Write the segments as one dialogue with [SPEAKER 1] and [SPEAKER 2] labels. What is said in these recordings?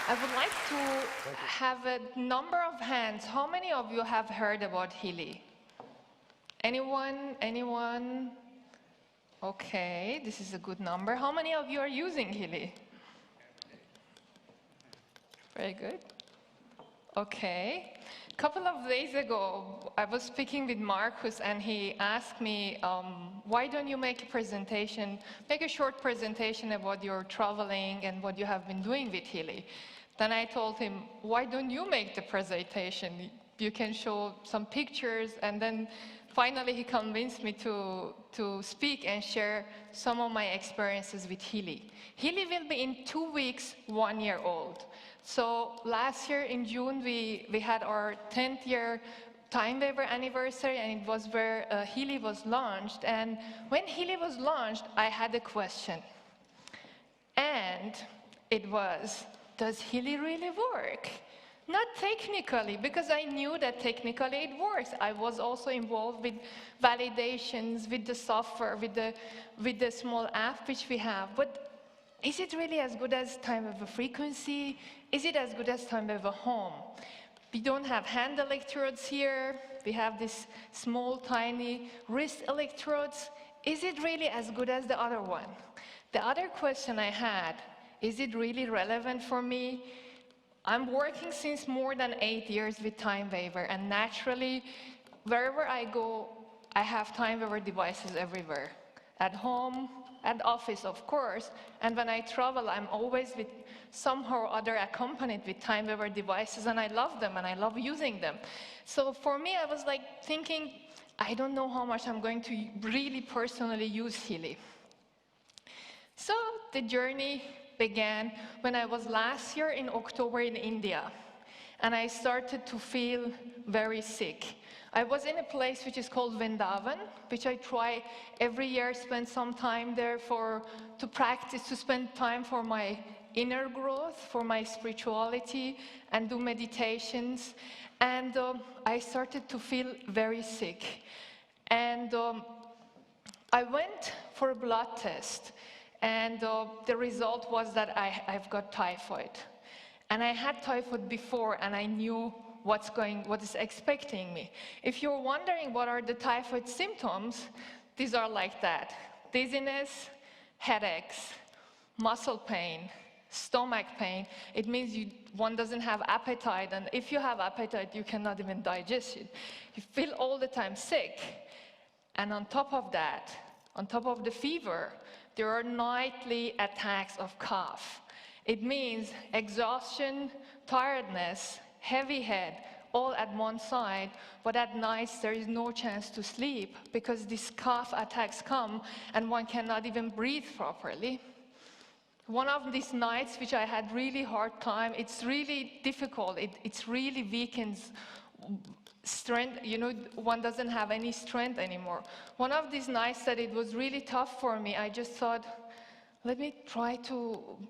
[SPEAKER 1] I would like to have a number of hands. How many of you have heard about Healy? Anyone? Anyone? Okay, this is a good number. How many of you are using Healy? Very good. Okay. A couple of days ago, I was speaking with Marcus, and he asked me, why don't you make a short presentation about your traveling and what you have been doing with Healy? Then I told him, why don't you make the presentation? You can show some pictures. And then finally he convinced me to speak and share some of my experiences with Healy. Healy will be in 2 weeks 1 year old. So last year in June, we had our 10th year Timewaver anniversary, and it was where Healy was launched. And when Healy was launched, I had a question. And it was, does Healy really work? Not technically, because I knew that technically it works. I was also involved with validations, with the software, with the small app which we have. But is it really as good as Timewaver Frequency? Is it as good as Timewaver Home? We don't have hand electrodes here. We have these small, tiny wrist electrodes. Is it really as good as the other one? The other question I had, is it really relevant for me? I'm working since more than 8 years with Timewaver, and naturally, wherever I go, I have Timewaver devices everywhere. At home, at office, of course, and when I travel, I'm always with somehow or other accompanied with Timewaver devices, and I love them, and I love using them. So for me, I was like thinking, I don't know how much I'm going to really personally use Healy. So the journey began when I was last year in October in India, and I started to feel very sick. I was in a place which is called Vrindavan, which I try every year, spend some time there to practice, to spend time for my inner growth, for my spirituality, and do meditations. And I started to feel very sick. And I went for a blood test. And the result was that I've got typhoid. And I had typhoid before, and I knew what is expecting me. If you're wondering what are the typhoid symptoms, these are like that: dizziness, headaches, muscle pain, stomach pain. It means one doesn't have appetite, and if you have appetite, you cannot even digest it. You feel all the time sick. And on top of that, on top of the fever, there are nightly attacks of cough. It means exhaustion, tiredness, heavy head, all at one side, but at night there is no chance to sleep because these cough attacks come and one cannot even breathe properly. One of these nights which I had really hard time, it's really difficult, it really weakens strength, one doesn't have any strength anymore. One of these nights that it was really tough for me, I just thought, let me try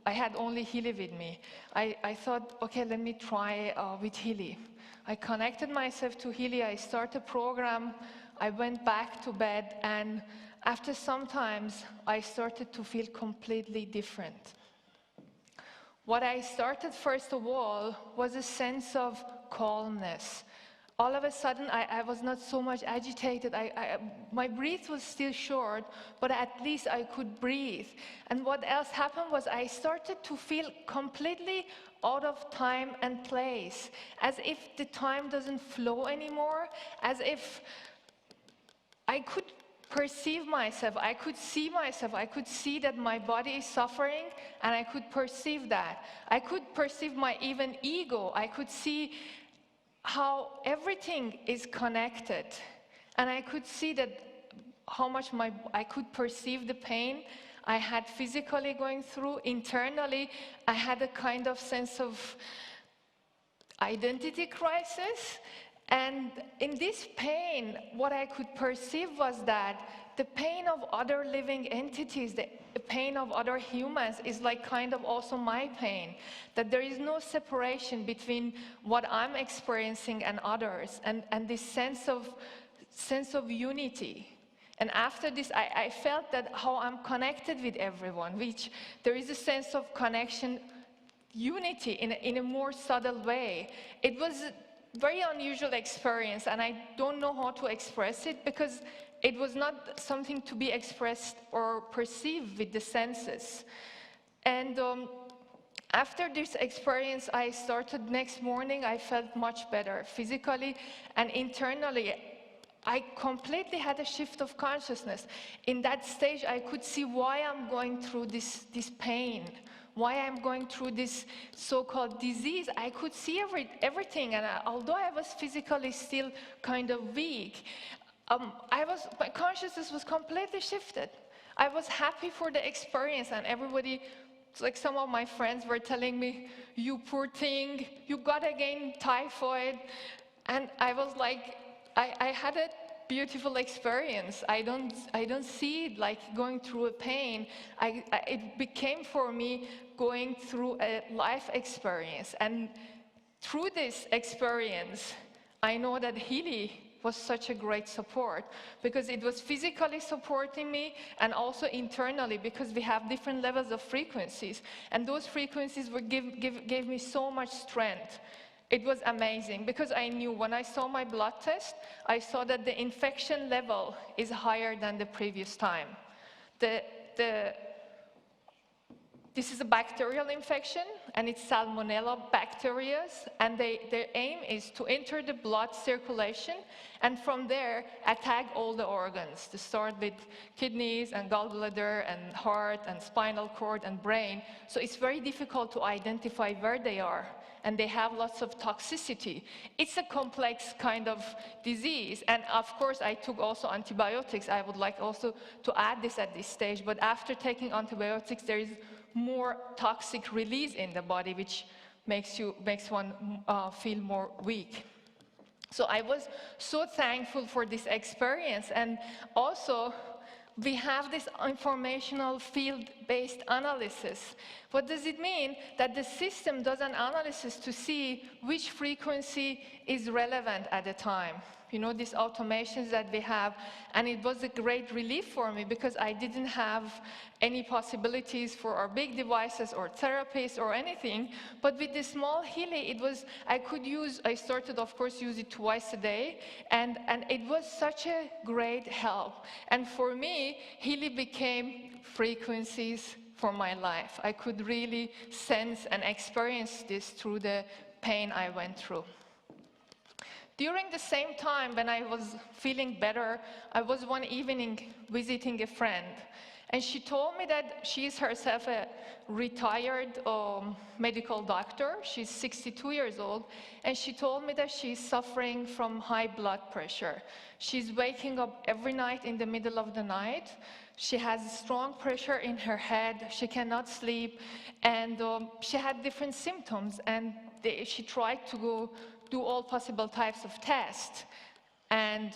[SPEAKER 1] I had only Healy with me. I thought, okay, let me try with Healy. I connected myself to Healy, I started a program, I went back to bed, and after some times, I started to feel completely different. What I started first of all was a sense of calmness. All of a sudden, I was not so much agitated. My breath was still short, but at least I could breathe. And what else happened was I started to feel completely out of time and place, as if the time doesn't flow anymore, as if I could perceive myself, I could see myself, I could see that my body is suffering, and I could perceive that. I could perceive my even ego, I could see how everything is connected, and I could see that how much I could perceive the pain I had physically going through. Internally, I had a kind of sense of identity crisis, and in this pain, what I could perceive was that the pain of other living entities, the pain of other humans is like kind of also my pain, that there is no separation between what I'm experiencing and others, and this sense of unity. And after this, I felt that how I'm connected with everyone, which there is a sense of connection unity in a more subtle way. It was a very unusual experience, and I don't know how to express it because it was not something to be expressed or perceived with the senses. And after this experience, I started next morning, I felt much better physically and internally. I completely had a shift of consciousness. In that stage, I could see why I'm going through this pain, why I'm going through this so-called disease. I could see everything, and although I was physically still kind of weak, my consciousness was completely shifted. I was happy for the experience, and everybody, like some of my friends were telling me, you poor thing, you got again typhoid. And I was like, I had a beautiful experience. I don't see it like going through a pain. It became for me going through a life experience. And through this experience, I know that Healy was such a great support because it was physically supporting me and also internally because we have different levels of frequencies. And those frequencies gave me so much strength. It was amazing because I knew when I saw my blood test, I saw that the infection level is higher than the previous time. This is a bacterial infection, and it's Salmonella bacteria, and their aim is to enter the blood circulation and from there attack all the organs, to start with kidneys and gallbladder and heart and spinal cord and brain. So it's very difficult to identify where they are, and they have lots of toxicity. It's a complex kind of disease, and of course I took also antibiotics. I would like also to add this at this stage, but after taking antibiotics there is more toxic release in the body, which makes one feel more weak. So I was so thankful for this experience, and also we have this informational field-based analysis. What does it mean? That the system does an analysis to see which frequency is relevant at the time. You know, these automations that we have, and it was a great relief for me because I didn't have any possibilities for our big devices or therapies or anything, but with the small Healy, I started, of course, use it twice a day, and it was such a great help. And for me, Healy became frequencies for my life. I could really sense and experience this through the pain I went through. During the same time when I was feeling better, I was one evening visiting a friend, and she told me that she is herself a retired medical doctor. She's 62 years old, and she told me that she's suffering from high blood pressure. She's waking up every night in the middle of the night. She has strong pressure in her head. She cannot sleep, and she had different symptoms, and she tried to go do all possible types of tests, and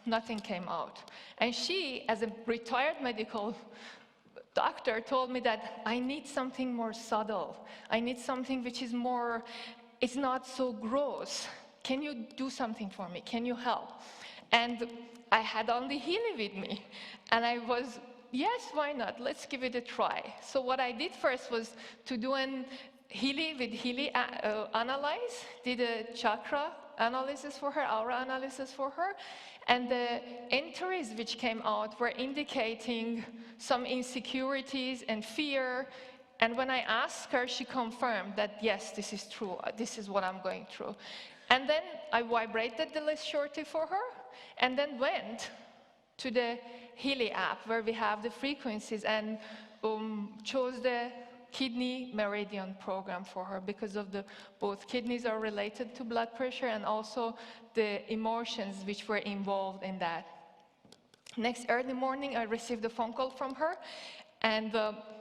[SPEAKER 1] nothing came out. And she, as a retired medical doctor, told me that I need something more subtle. I need something which is more, it's not so gross. Can you do something for me? Can you help? And I had only Healy with me, and I was, yes, why not? Let's give it a try. So what I did first was to do an Healy analyze, did a chakra analysis for her, aura analysis for her, and the entries which came out were indicating some insecurities and fear. And when I asked her, she confirmed that yes, this is true, this is what I'm going through. And then I vibrated the list shortly for her, and then went to the Healy app where we have the frequencies, and chose the kidney meridian program for her because of both kidneys are related to blood pressure and also the emotions which were involved in that. Next early morning, I received a phone call from her, and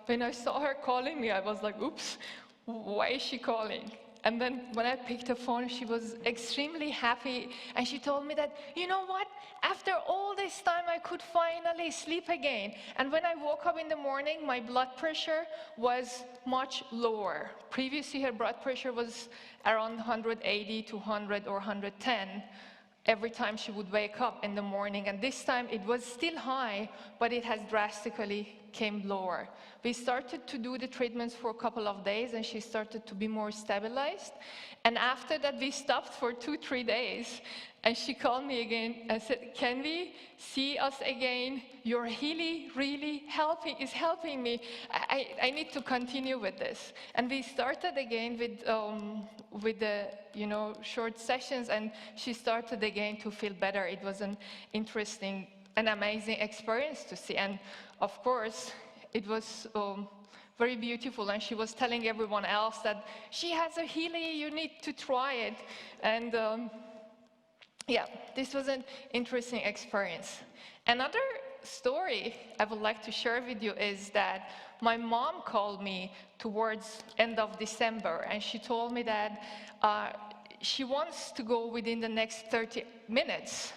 [SPEAKER 1] when I saw her calling me, I was like, oops, why is she calling? And then when I picked the phone, she was extremely happy, and she told me that, you know what, after all this time, I could finally sleep again. And when I woke up in the morning, my blood pressure was much lower. Previously, her blood pressure was around 180 to 100 or 110 every time she would wake up in the morning. And this time, it was still high, but it has drastically became lower. We started to do the treatments for a couple of days, and she started to be more stabilized. And after that, we stopped for 2-3 days. And she called me again and said, can we see us again? Your Healy really is helping me. I need to continue with this. And we started again with the short sessions, and she started again to feel better. It was an interesting and amazing experience to see. And of course, it was very beautiful. And she was telling everyone else that she has a Healy, you need to try it. And yeah, this was an interesting experience. Another story I would like to share with you is that my mom called me towards end of December, and she told me that she wants to go within the next 30 minutes.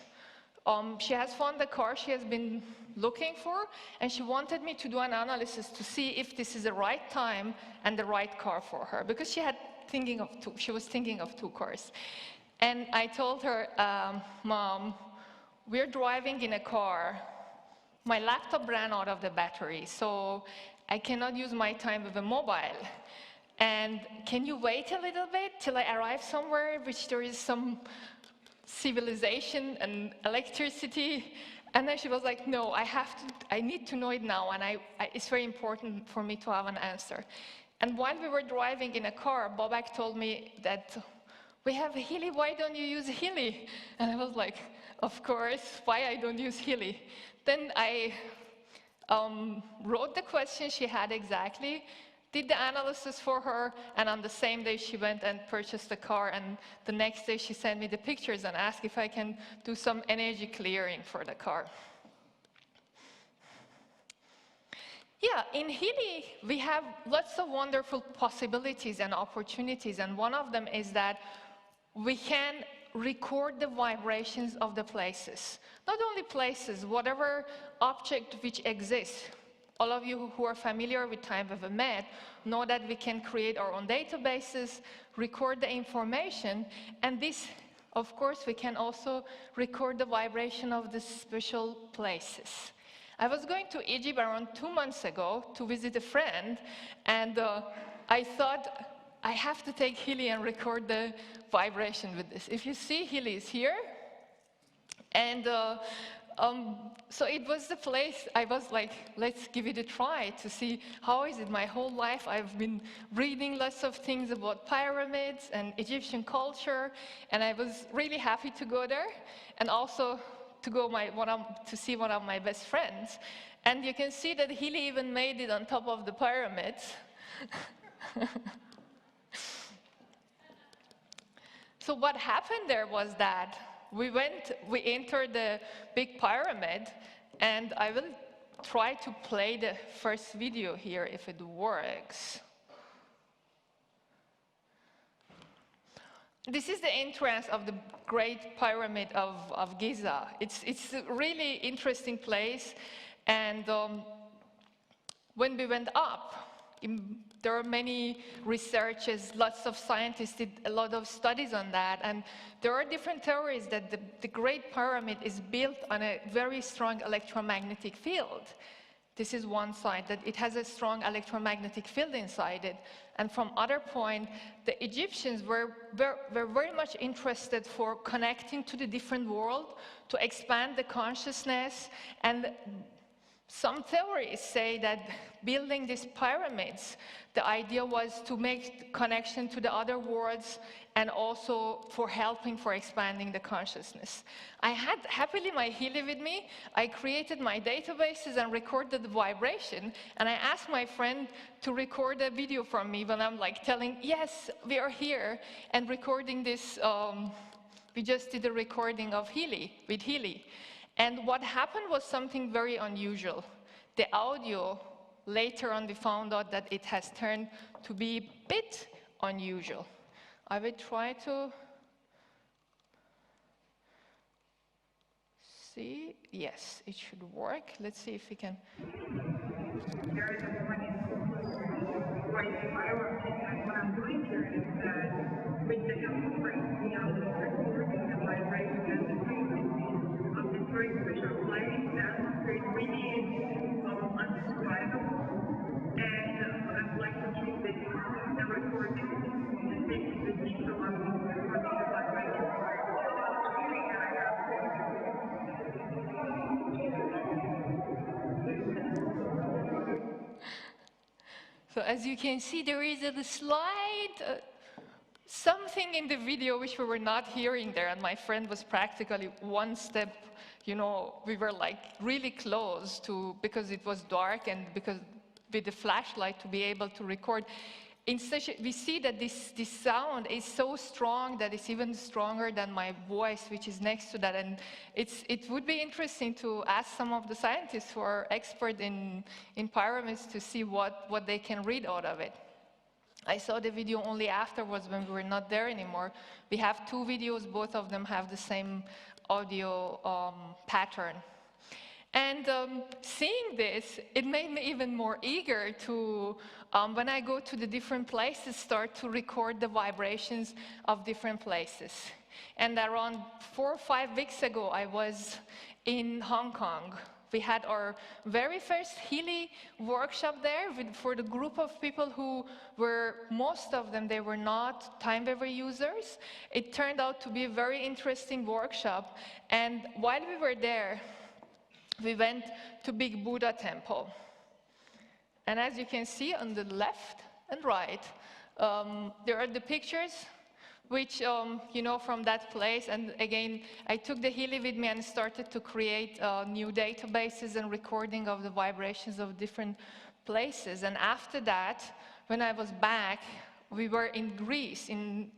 [SPEAKER 1] She has found the car she has been looking for, and she wanted me to do an analysis to see if this is the right time and the right car for her, because she was thinking of 2 cars. And I told her, Mom, we're driving in a car. My laptop ran out of the battery, so I cannot use my time with a mobile. And can you wait a little bit till I arrive somewhere which there is some civilization and electricity? And then she was like, no, I need to know it now, and it's very important for me to have an answer. And while we were driving in a car, Bobak told me that, we have a Healy, why don't you use Healy? And I was like, of course, why I don't use Healy? Then I wrote the question she had exactly, did the analysis for her, and on the same day she went and purchased the car, and the next day she sent me the pictures and asked if I can do some energy clearing for the car. Yeah, in Healy, we have lots of wonderful possibilities and opportunities, and one of them is that we can record the vibrations of the places. Not only places, whatever object which exists. All of you who are familiar with Timewaver know that we can create our own databases, record the information, and this, of course, we can also record the vibration of the special places. I was going to Egypt around 2 months ago to visit a friend, and I thought, I have to take Healy and record the vibration with this. If you see, Healy is here. And so it was the place I was like, let's give it a try to see how is it. My whole life I've been reading lots of things about pyramids and Egyptian culture, and I was really happy to go there, and also to go to see one of my best friends. And you can see that Healy even made it on top of the pyramids. So what happened there was that we entered the big pyramid, and I will try to play the first video here if it works. This is the entrance of the Great Pyramid of Giza. It's a really interesting place, and when we went up, there are many researchers, lots of scientists did a lot of studies on that, and there are different theories that the Great Pyramid is built on a very strong electromagnetic field. This is one side, that it has a strong electromagnetic field inside it. And from other point, the Egyptians were very much interested for connecting to the different world, to expand the consciousness, and some theories say that building these pyramids, the idea was to make connection to the other worlds and also for helping for expanding the consciousness. I had happily my Healy with me. I created my databases and recorded the vibration, and I asked my friend to record a video from me when I'm like telling, yes, we are here, and recording this, we just did a recording of Healy, with Healy. And what happened was something very unusual. The audio, later on we found out that it has turned to be a bit unusual. I will try to see. Yes, it should work. Let's see if we can.
[SPEAKER 2] What I'm doing here is that with the help of recording the vibration and the frequency of this very special place, that creates really undescribable
[SPEAKER 1] So as you can see, there is a slight something in the video which we were not hearing there, and my friend was practically one step, we were like really close to, because it was dark and because with the flashlight to be able to record. We see that this sound is so strong that it's even stronger than my voice, which is next to that. And it would be interesting to ask some of the scientists who are expert in pyramids to see what they can read out of it. I saw the video only afterwards when we were not there anymore. We have two videos, both of them have the same audio pattern. And seeing this, it made me even more eager to, when I go to the different places, start to record the vibrations of different places. And around 4 or 5 weeks ago, I was in Hong Kong. We had our very first Healy workshop there for the group of people who were, most of them, they were not Timewaver users. It turned out to be a very interesting workshop. And while we were there, we went to Big Buddha Temple. And as you can see on the left and right, there are the pictures which, from that place. And again, I took the Healy with me and started to create new databases and recording of the vibrations of different places. And after that, when I was back, we were in Greece, in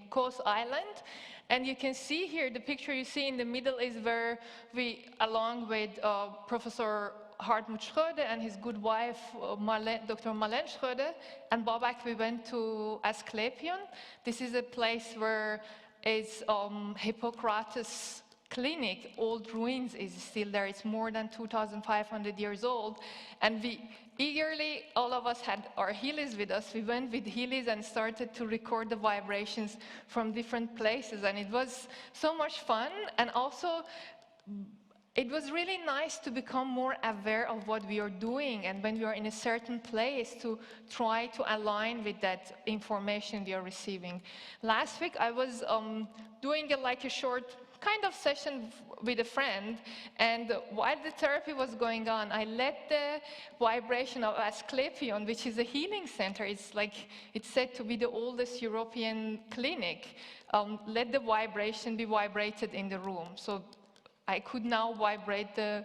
[SPEAKER 1] Kos Island. And you can see here, the picture you see in the middle is where we, along with Professor Hartmut Schröder and his good wife, Dr. Marlene Schröder, and Babak, we went to Asklepion. This is a place where is Hippocrates clinic, old ruins is still there. It's more than 2,500 years old. And we eagerly, all of us had our Healys with us. We went with Healys and started to record the vibrations from different places. And it was so much fun. And also, it was really nice to become more aware of what we are doing, and when we are in a certain place to try to align with that information we are receiving. Last week I was doing a short kind of session with a friend, and while the therapy was going on, I let the vibration of Asklepion, which is a healing center, it's said to be the oldest European clinic, let the vibration be vibrated in the room. So I could now vibrate the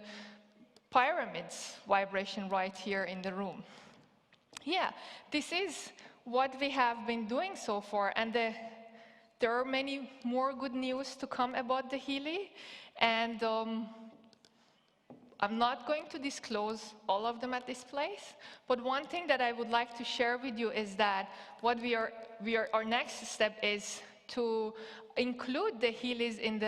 [SPEAKER 1] pyramids vibration right here in the room. Yeah, this is what we have been doing so far, and there are many more good news to come about the Healy, and I'm not going to disclose all of them at this place, but one thing that I would like to share with you is that our next step is to include the Healys in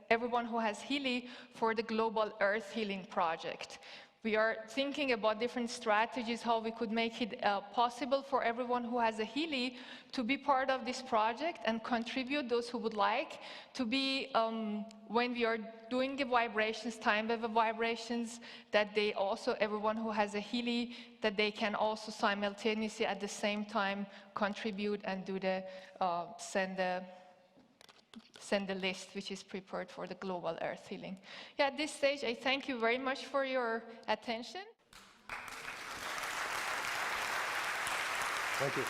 [SPEAKER 1] everyone who has Healy for the Global Earth Healing Project. We are thinking about different strategies, how we could make it possible for everyone who has a Healy to be part of this project and contribute, those who would like, to be, when we are doing the vibrations, Timewaver vibrations, that they also, everyone who has a Healy, that they can also simultaneously at the same time contribute and do send the list which is prepared for the Global Earth Healing. Yeah, at this stage, I thank you very much for your attention.
[SPEAKER 3] Thank you.